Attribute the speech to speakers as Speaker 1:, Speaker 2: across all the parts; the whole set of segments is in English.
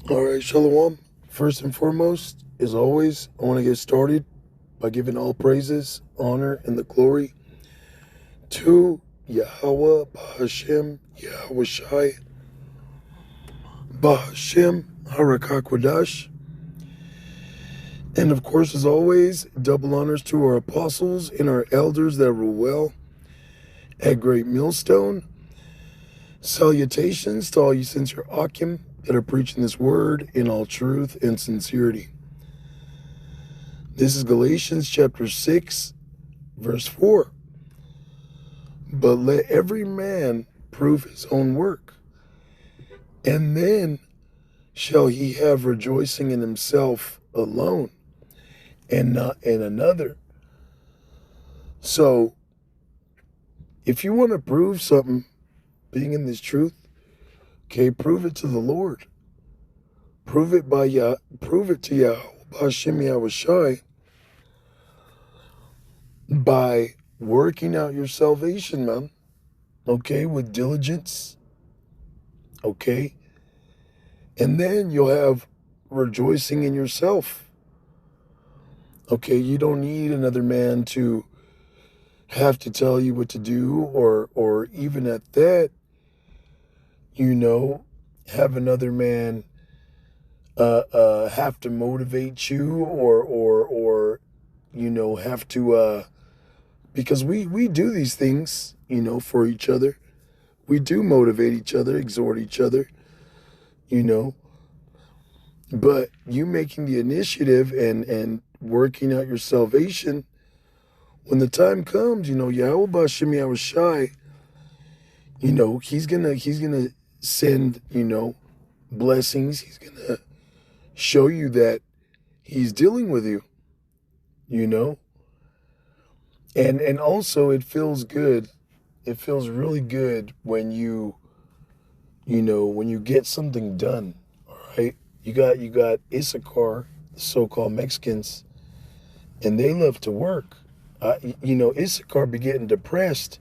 Speaker 1: All right, Shalom. First and foremost, as always, I want to get started by giving all praises, honor, and the glory to Yahweh, Bahashem, Yahweh Shai, Bahashem, Harakakwadash. And of course, as always, double honors to our apostles and our elders that rule well at Great Millstone. Salutations to all you sincere Akim that are preaching this word in all truth and sincerity. This is Galatians chapter 6, verse 4. But let every man prove his own work, and then shall he have rejoicing in himself alone, and not in another. So, if you want to prove something, being in this truth, okay, prove it to the Lord. Prove it to Yahweh, Hashem Yahweh Shai, by working out your salvation, man. Okay, with diligence. Okay. And then you'll have rejoicing in yourself. Okay, you don't need another man to have to tell you what to do, or even at that, have another man have to motivate you, or have to because we do these things, for each other. We do motivate each other, exhort each other, but you making the initiative and working out your salvation, when the time comes, Yahweh Bashem Yahweh Shai, he's gonna send, blessings. He's gonna show you that he's dealing with you, and also it feels good. It feels really good when when you get something done. All right, you got Issachar, the so-called Mexicans, and they love to work. Issachar be getting depressed,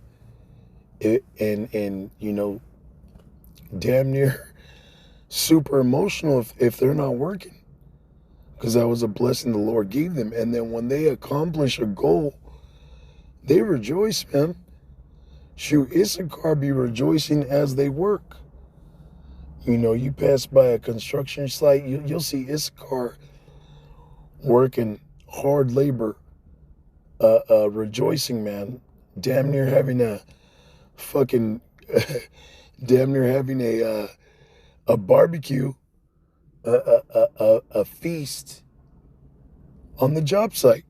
Speaker 1: and damn near super emotional if they're not working, because that was a blessing the Lord gave them. And then when they accomplish a goal, they rejoice, man. Shoot, Issachar be rejoicing as they work. You pass by a construction site, you'll see Issachar working hard labor, rejoicing, man. Damn near having a fucking, damn near having a barbecue, a feast on the job site.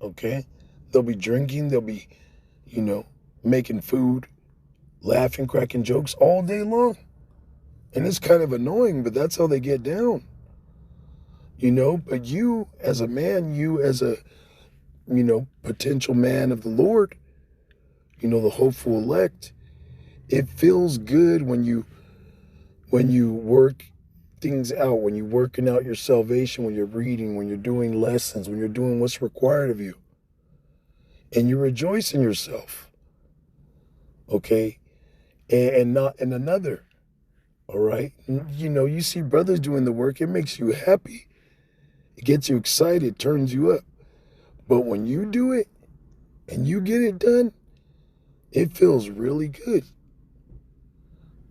Speaker 1: Okay, they'll be drinking, they'll be, making food, laughing, cracking jokes all day long. And it's kind of annoying, but that's how they get down. But you as a man, you as a, potential man of the Lord, the hopeful elect, it feels good when you work things out, when you're working out your salvation, when you're reading, when you're doing lessons, when you're doing what's required of you. And you rejoice in yourself. Okay? And not in another. All right? You see brothers doing the work, it makes you happy. It gets you excited, turns you up. But when you do it and you get it done, it feels really good.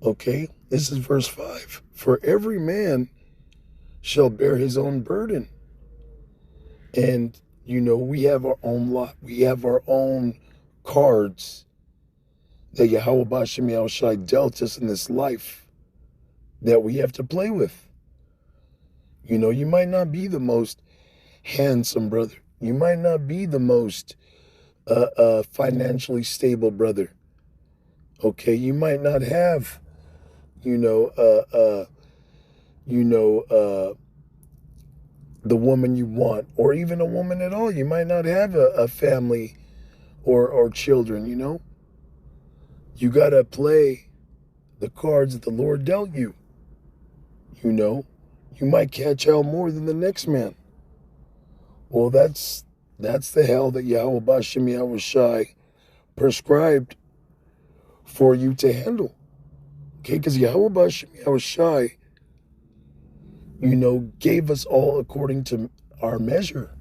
Speaker 1: Okay? This is verse 5. For every man shall bear his own burden. And, we have our own lot. We have our own cards that Yahweh Bashem Yahweh Shai dealt us in this life that we have to play with. You might not be the most handsome brother. You might not be the most financially stable brother. Okay, you might not have, the woman you want, or even a woman at all. You might not have a family or children, You got to play the cards that the Lord dealt you. You might catch out more than the next man. Well, that's the hell that Yahweh Bashem Yahweh Shai prescribed for you to handle. Okay, because Yahweh Bashim Yahushai, gave us all according to our measure.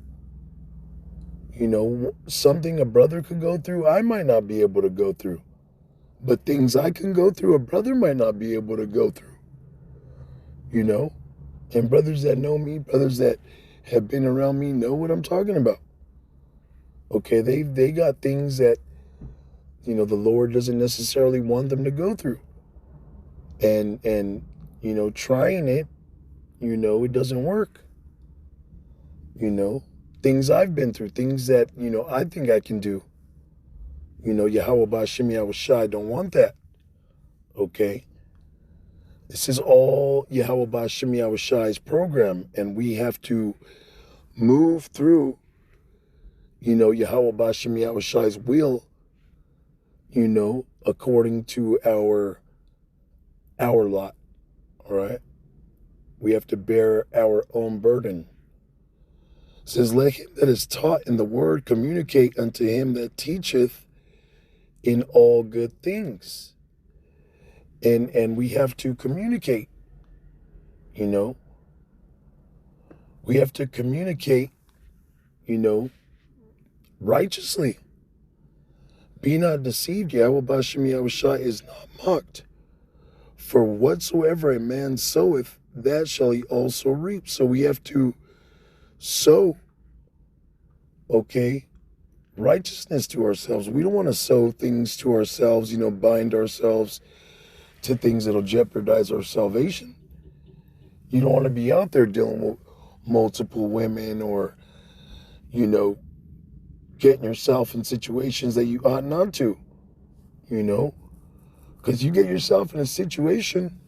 Speaker 1: Something a brother could go through, I might not be able to go through. But things I can go through, a brother might not be able to go through. And brothers that know me, brothers that have been around me know what I'm talking about. Okay, they got things that, the Lord doesn't necessarily want them to go through. And trying it, it doesn't work. Things I've been through, things that, I think I can do. Yahweh Bashim Yahushai don't want that. Okay? This is all Yahweh Bashim Yahushai's program, and we have to move through, Yahweh Bashim Yahushai's will, according to our lot. All right? We have to bear our own burden. It says, let him that is taught in the word communicate unto him that teacheth in all good things. And we have to communicate, We have to communicate, righteously. Be not deceived, Yahweh Bashim Yahushai is not mocked. For whatsoever a man soweth, that shall he also reap. So we have to sow, righteousness to ourselves. We don't want to sow things to ourselves, bind ourselves to things that'll jeopardize our salvation. You don't want to be out there dealing with multiple women or, getting yourself in situations that you ought not to, because you get yourself in a situation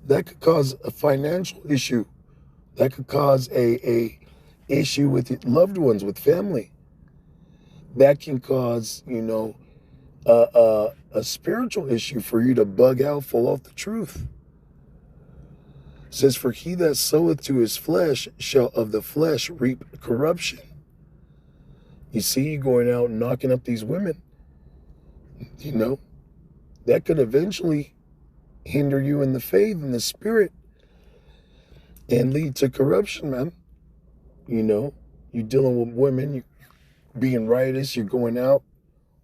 Speaker 1: that could cause a financial issue, that could cause a issue with loved ones, with family, that can cause, a spiritual issue for you to bug out, fall off the truth. It says, for he that soweth to his flesh shall of the flesh reap corruption. You see, you going out and knocking up these women, that could eventually hinder you in the faith and the spirit and lead to corruption, man. You're dealing with women, you're being riotous, you're going out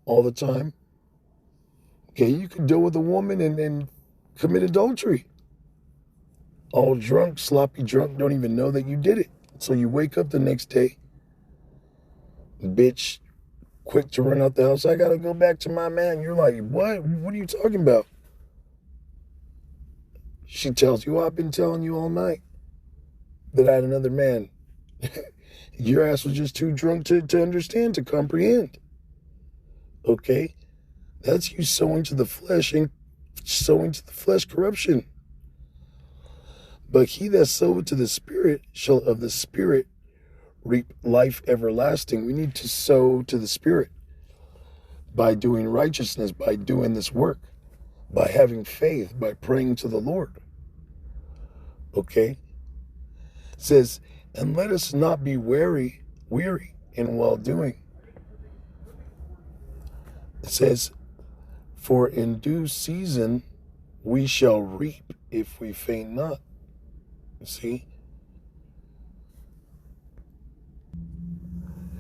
Speaker 1: all the time. Okay, you could deal with a woman and commit adultery. All drunk, sloppy drunk, don't even know that you did it. So you wake up the next day, bitch, quick to run out the house. I gotta go back to my man. You're like, what? What are you talking about? She tells you, I've been telling you all night that I had another man. Your ass was just too drunk to understand, to comprehend. Okay? That's you sowing to the flesh and sowing to the flesh corruption. But he that soweth to the Spirit shall of the Spirit reap life everlasting. We need to sow to the Spirit by doing righteousness, by doing this work, by having faith, by praying to the Lord. Okay? It says, and let us not be weary in well-doing. It says, for in due season we shall reap if we faint not. You see?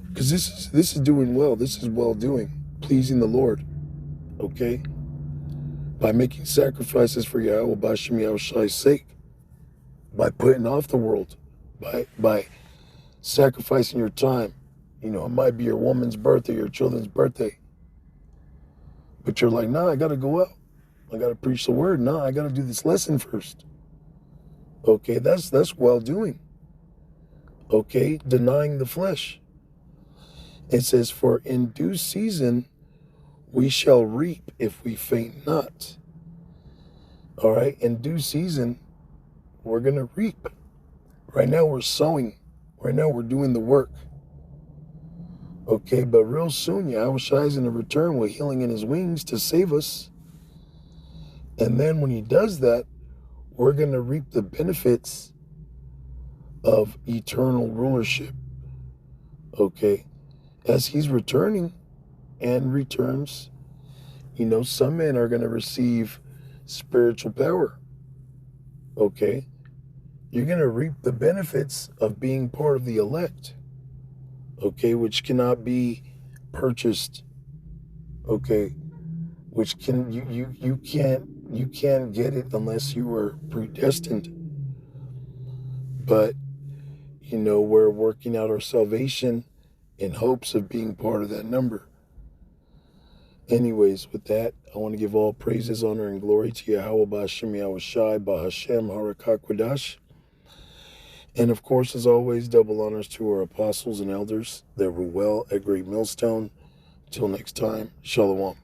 Speaker 1: Because this is doing well. This is well-doing, pleasing the Lord. Okay? By making sacrifices for Yahweh Bashim Yahushai's sake. By putting off the world. By sacrificing your time. It might be your woman's birthday, your children's birthday. But you're like, nah, I got to go out. I got to preach the word. Nah, I got to do this lesson first. Okay, that's well-doing. Okay, denying the flesh. It says, for in due season we shall reap if we faint not. All right, in due season, we're going to reap. Right now we're sowing. Right now we're doing the work. Okay, but real soon, Yahweh Shai is going to return with healing in his wings to save us. And then when he does that, we're going to reap the benefits of eternal rulership. Okay, as he's returning and returns, some men are going to receive spiritual power. Okay? You're going to reap the benefits of being part of the elect. Okay? Which cannot be purchased. Okay? Which you can't get it unless you were predestined. But we're working out our salvation in hopes of being part of that number. Anyways, with that, I want to give all praises, honor, and glory to Yahweh Ba'Shem Yahushai Ba'Hashem Harakakwadash. And of course, as always, double honors to our apostles and elders that rule well at Great Millstone. Till next time, Shalom.